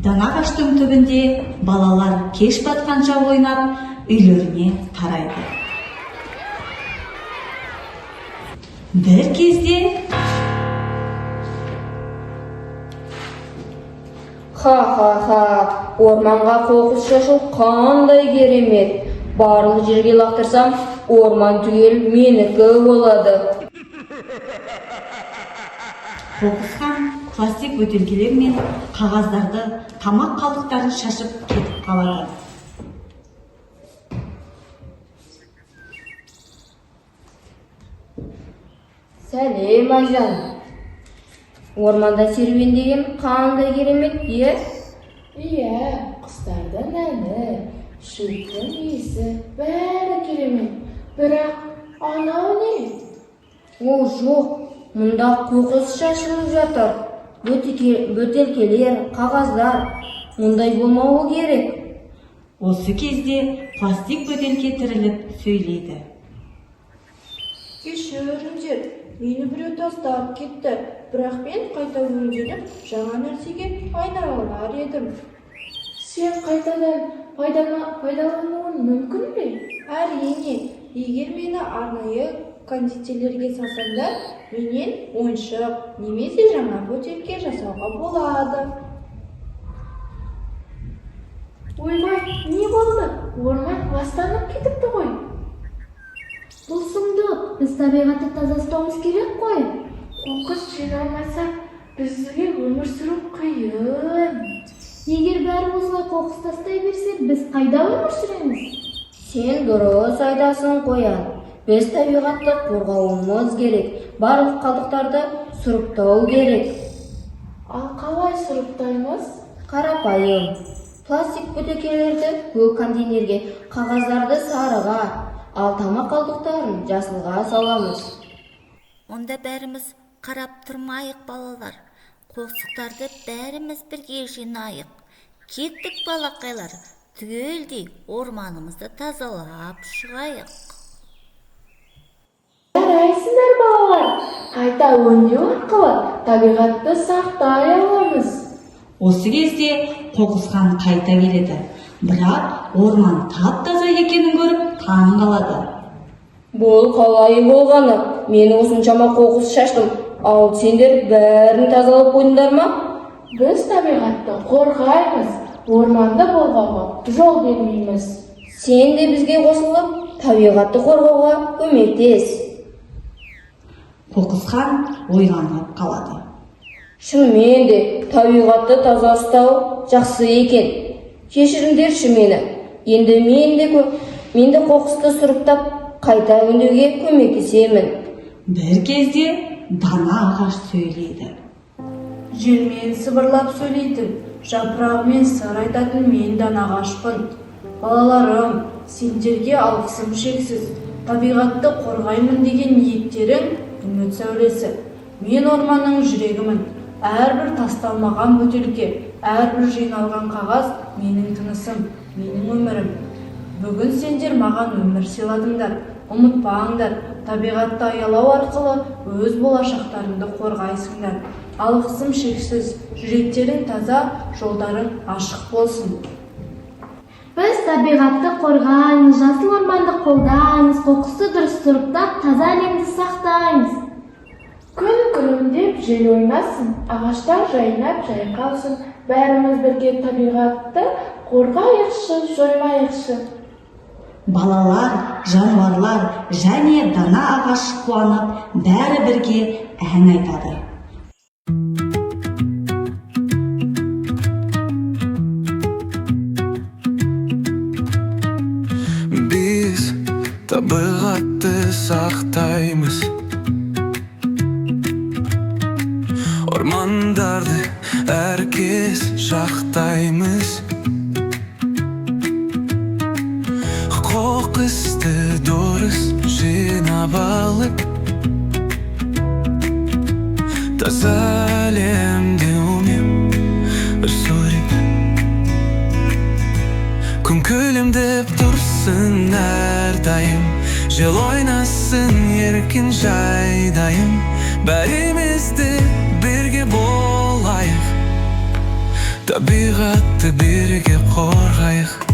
Дана ағаштың түбінде балалар кеш батқанша ойнап, үйлеріне тарайды. Бір кезде Ха-ха-ха, орманға қоқыс шашу қандай керемет. Барлық жерге лақтырсам, орман түгел менікі болады. қоқысқан пластик бөтелкелер мен қағаздарды, тамақ қалдықтарын шашып кетіп қалады. Сәлем, Айжан. Орманда серуендеген қандай керемет, е? Иә, құстардың әні, шөптің иісі бәрі керемет. Бірақ анау не? О, жоқ, мұнда қоқыс шашылып жатыр. Бөтелкелер, қағаздар, мұндай болмауы керек. Осы кезде пластик бөтелке тіріліп сөйлейді. Кешіріңдер, мені біреу тастап кетті. Бірақ мен қайта өңделіп, жаңа нәрсеге айналар едім. Сен қайтадан пайдалануың мүмкін бе? Әрине, егер мені арнайы кондитерлерге салсаңдар, менен ойыншық немесе жаңа бөтелке жасауға болады. Ойбай, не болды? Орман ластанып кетіпті ғой. Бұл сұмдық, біз табиғатты таза ұстауымыз керек қой. Қоқыс жиналмаса, бізге өмір сүру қиын. Егер бәрімізге қоқыс тастай берсек, біз қайда өмір сүреміз? Сен дұрыс айтасың, қоян. Біз табиғатты қорғауымыз керек. Барлық қалдықтарды сұрыптау керек. Ал қалай сұрыптаймыз? Қарапайым. Пластик бөтелкелерді көк контейнерге, қағаздарды сарыға, ал тамақ қалдықтарын жасылға саламыз. Онда бәріміз қарап тұрмайық, балалар. Қоқсықтарды бәріміз бірге жинайық. Кеттік, балақайлар, түгелдей орманымызды тазалап шығайық. Жарайсыңдар, балалар. Қайта өңдеу арқылы табиғатты сақтай аламыз. Осы кезде қоқысқан қайта келеді. Бірақ орман тап-таза екенін көріп таң қалады. Бұл қалай болғаны? Мен осыншама қоқыс шаштым, ал сендер бәрін тазалап қойдыңдар ма? Біз табиғатты қорғаймыз, орманды болғауға жол бермейміз. Сен де бізге қосылып, табиғатты қорғауға көмектес. Қоқысқан ойланып қалады. Шынымен де табиғатты таза ұстау жақсы екен. Кешіріңдерші мені. Енді мен де қоқысты сұрыптап, қайта өңдеуге көмектесемін. Бір кезде дана ағаш сөйлейді. Желмен сыбырлап сөйлейтін, жапырағымен сыр айтатын мен дана ағашпын. Балаларым, сендерге алғысым шексіз. Табиғатты қорғаймын деген ниеттерің үміт сәулесі. Мен орманның жүрегімін. Әрбір тасталмаған бөтелке, әрбір жиналған қағаз менің тынысым, менің өмірім. Бүгін сендер маған өмір сыйладыңдар. Ұмытпаңдар, табиғатты аялау арқылы өз болашақтарыңды қорғайсыңдар. Алғысым шексіз, жүректерің таза, жолдарың ашық болсын. Біз табиғатты қорғаймыз, жасыл орманды қолдаймыз, қоқысты дұрыс сұрыптап, таза әлемді сақтаймыз. Күн күреңдеп жел ойнасын, ағаштар жайнап жайқалсын. Бәріміз бірге табиғатты қорғайықшы, жоймайықшы. Балалар, жануарлар және дана ағаш қуанып, бәрі бірге ән айтады. Біз табиғатты сақтаймыз, ормандарды әркез шақтаймыз. Қоқысты дұрыс жинап алып, таза әлемде өмір сүрейік. Күн күлімдеп тұрсын әрдайым, жел ойнасын еркін жайдайым. Бәрімізді бірге болайық, табиғатты бірге қорғайық.